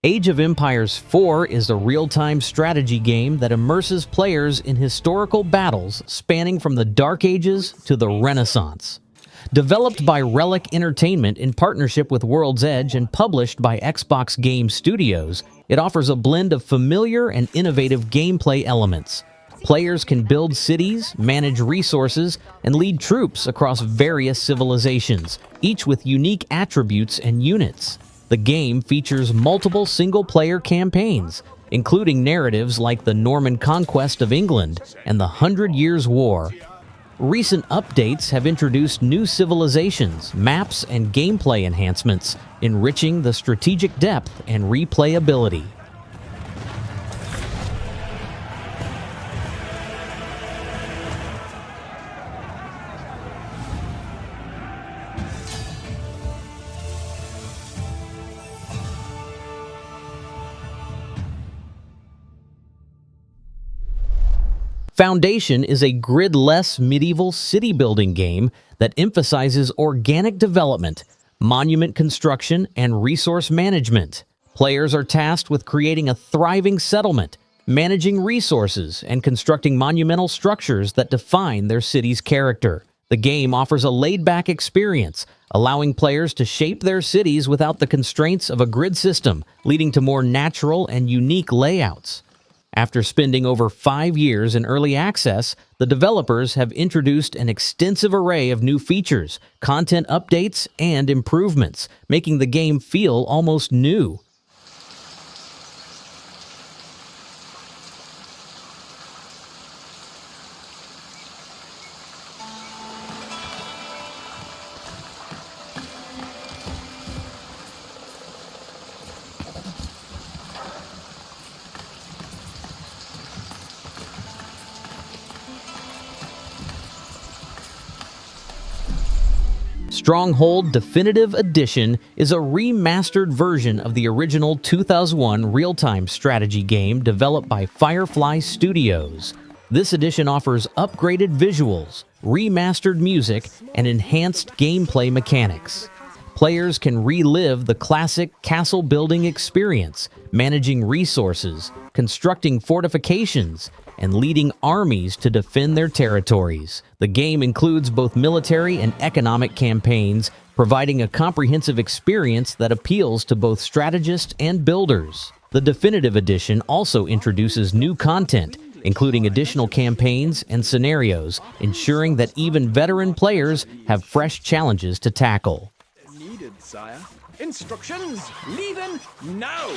Age of Empires IV is a real-time strategy game that immerses players in historical battles spanning from the Dark Ages to the Renaissance. Developed by Relic Entertainment in partnership with World's Edge and published by Xbox Game Studios, it offers a blend of familiar and innovative gameplay elements. Players can build cities, manage resources, and lead troops across various civilizations, each with unique attributes and units. The game features multiple single-player campaigns, including narratives like the Norman Conquest of England and the 100 Years' War. Recent updates have introduced new civilizations, maps, and gameplay enhancements, enriching the strategic depth and replayability. Foundation is a grid-less medieval city-building game that emphasizes organic development, monument construction, and resource management. Players are tasked with creating a thriving settlement, managing resources, and constructing monumental structures that define their city's character. The game offers a laid-back experience, allowing players to shape their cities without the constraints of a grid system, leading to more natural and unique layouts. After spending over 5 years in early access, the developers have introduced an extensive array of new features, content updates, and improvements, making the game feel almost new. Stronghold Definitive Edition is a remastered version of the original 2001 real-time strategy game developed by Firefly Studios. This edition offers upgraded visuals, remastered music, and enhanced gameplay mechanics. Players can relive the classic castle-building experience, managing resources, constructing fortifications, and leading armies to defend their territories. The game includes both military and economic campaigns, providing a comprehensive experience that appeals to both strategists and builders. The Definitive Edition also introduces new content, including additional campaigns and scenarios, ensuring that even veteran players have fresh challenges to tackle. Needed, sire. Instructions, leaving now.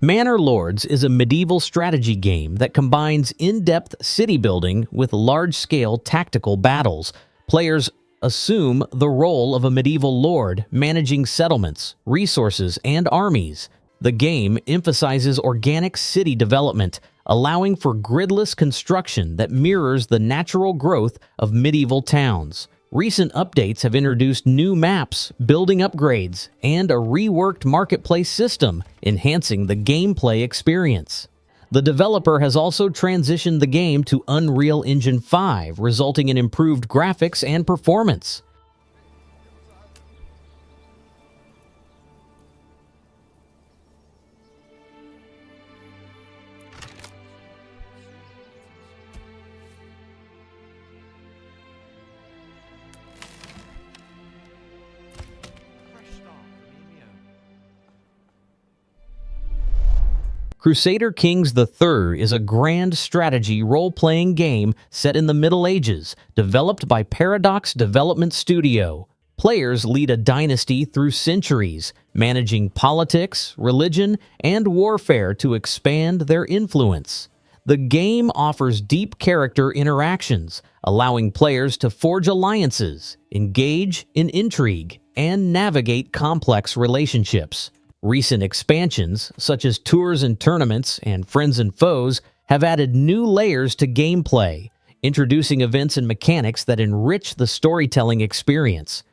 Manor Lords is a medieval strategy game that combines in-depth city building with large-scale tactical battles. Players assume the role of a medieval lord, managing settlements, resources, and armies. The game emphasizes organic city development, allowing for gridless construction that mirrors the natural growth of medieval towns. Recent updates have introduced new maps, building upgrades, and a reworked marketplace system, enhancing the gameplay experience. The developer has also transitioned the game to Unreal Engine 5, resulting in improved graphics and performance. Crusader Kings III is a grand strategy role-playing game set in the Middle Ages, developed by Paradox Development Studio. Players lead a dynasty through centuries, managing politics, religion, and warfare to expand their influence. The game offers deep character interactions, allowing players to forge alliances, engage in intrigue, and navigate complex relationships. Recent expansions, such as Tours and Tournaments and Friends and Foes, have added new layers to gameplay, introducing events and mechanics that enrich the storytelling experience.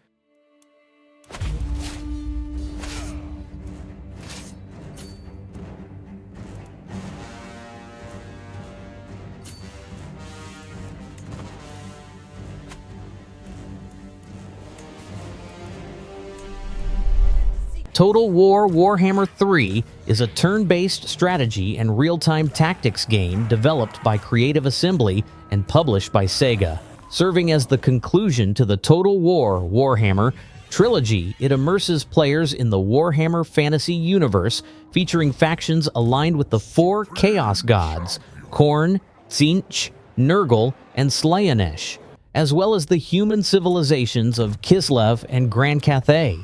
Total War Warhammer III is a turn-based strategy and real-time tactics game developed by Creative Assembly and published by Sega. Serving as the conclusion to the Total War Warhammer trilogy, it immerses players in the Warhammer fantasy universe, featuring factions aligned with the four Chaos Gods, Khorne, Tzeentch, Nurgle, and Slaanesh, as well as the human civilizations of Kislev and Grand Cathay.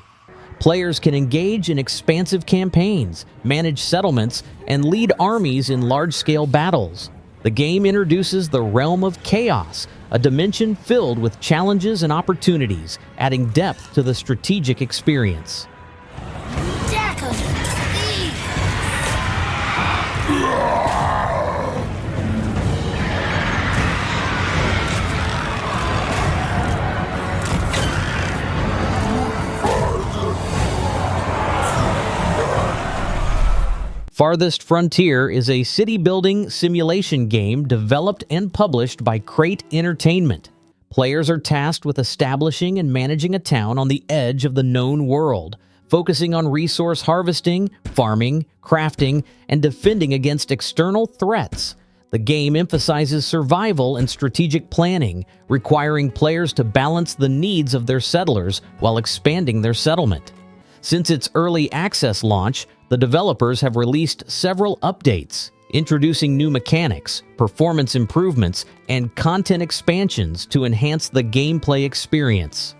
Players can engage in expansive campaigns, manage settlements, and lead armies in large-scale battles. The game introduces the Realm of Chaos, a dimension filled with challenges and opportunities, adding depth to the strategic experience. Farthest Frontier is a city-building simulation game developed and published by Crate Entertainment. Players are tasked with establishing and managing a town on the edge of the known world, focusing on resource harvesting, farming, crafting, and defending against external threats. The game emphasizes survival and strategic planning, requiring players to balance the needs of their settlers while expanding their settlement. Since its early access launch, the developers have released several updates, introducing new mechanics, performance improvements, and content expansions to enhance the gameplay experience.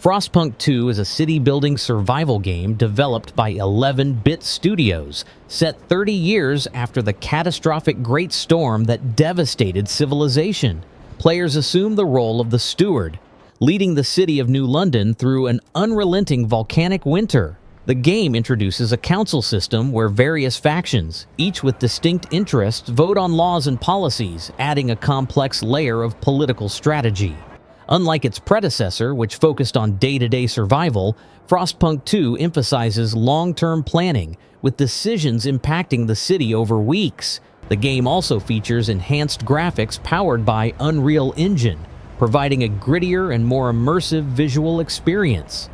Frostpunk 2 is a city-building survival game developed by 11-Bit Studios, set 30 years after the catastrophic Great Storm that devastated civilization. Players assume the role of the Steward, leading the city of New London through an unrelenting volcanic winter. The game introduces a council system where various factions, each with distinct interests, vote on laws and policies, adding a complex layer of political strategy. Unlike its predecessor, which focused on day-to-day survival, Frostpunk 2 emphasizes long-term planning, with decisions impacting the city over weeks. The game also features enhanced graphics powered by Unreal Engine, providing a grittier and more immersive visual experience.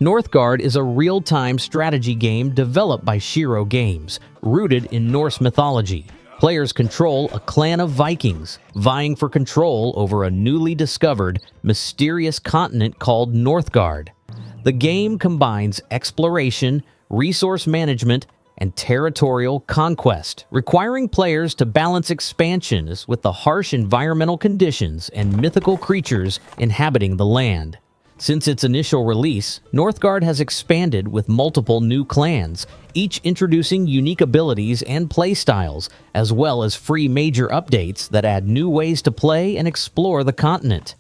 Northgard is a real-time strategy game developed by Shiro Games, rooted in Norse mythology. Players control a clan of Vikings, vying for control over a newly discovered, mysterious continent called Northgard. The game combines exploration, resource management, and territorial conquest, requiring players to balance expansions with the harsh environmental conditions and mythical creatures inhabiting the land. Since its initial release, Northgard has expanded with multiple new clans, each introducing unique abilities and playstyles, as well as free major updates that add new ways to play and explore the continent.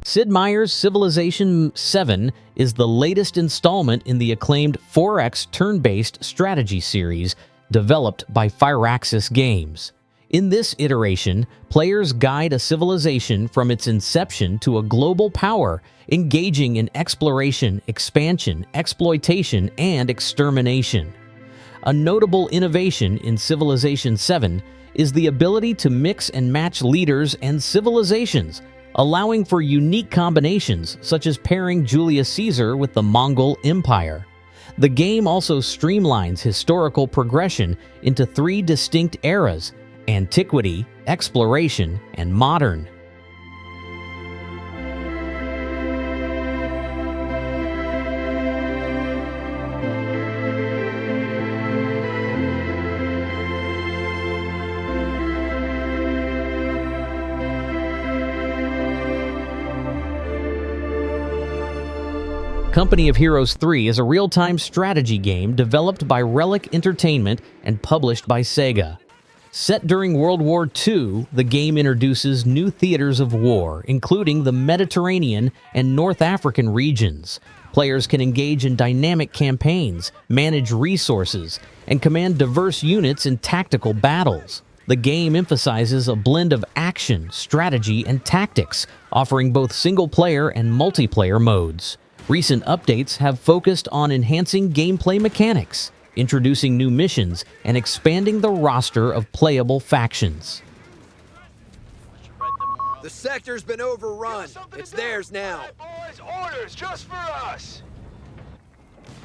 Sid Meier's Civilization VII is the latest installment in the acclaimed 4X turn-based strategy series developed by Firaxis Games. In this iteration, players guide a civilization from its inception to a global power, engaging in exploration, expansion, exploitation, and extermination. A notable innovation in Civilization VII is the ability to mix and match leaders and civilizations, allowing for unique combinations such as pairing Julius Caesar with the Mongol Empire. The game also streamlines historical progression into 3 distinct eras: Antiquity, Exploration, and Modern. Company of Heroes 3 is a real-time strategy game developed by Relic Entertainment and published by Sega. Set during World War II, the game introduces new theaters of war, including the Mediterranean and North African regions. Players can engage in dynamic campaigns, manage resources, and command diverse units in tactical battles. The game emphasizes a blend of action, strategy, and tactics, offering both single-player and multiplayer modes. Recent updates have focused on enhancing gameplay mechanics, introducing new missions, and expanding the roster of playable factions. The sector's been overrun. It's theirs now. Boys, orders just for us.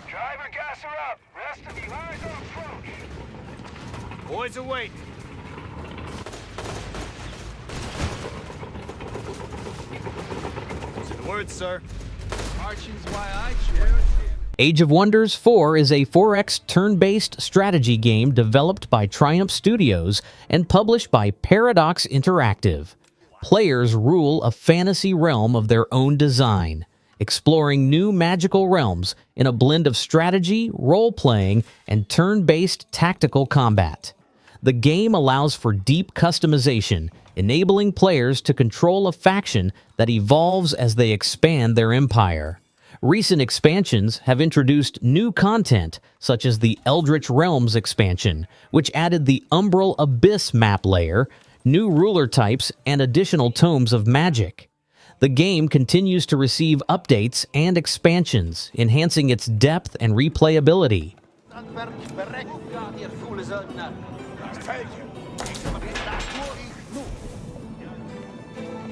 Driver, gas her up. Rest of you, eyes on approach. Boys are waiting. To the word, sir. Marching's why I choose. Age of Wonders 4 is a 4X turn-based strategy game developed by Triumph Studios and published by Paradox Interactive. Players rule a fantasy realm of their own design, exploring new magical realms in a blend of strategy, role-playing, and turn-based tactical combat. The game allows for deep customization, enabling players to control a faction that evolves as they expand their empire. Recent expansions have introduced new content, such as the Eldritch Realms expansion, which added the Umbral Abyss map layer, new ruler types, and additional tomes of magic. The game continues to receive updates and expansions, enhancing its depth and replayability.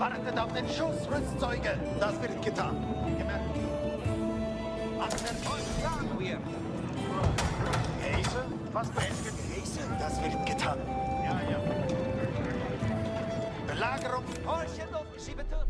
Wartet auf den Schuss, Rüstzeuge! Das wird getan. Häse? Was meinst du, Häse? Das wird getan. Ja, ja. Belagerung. Horchen auf, schiebe Türen.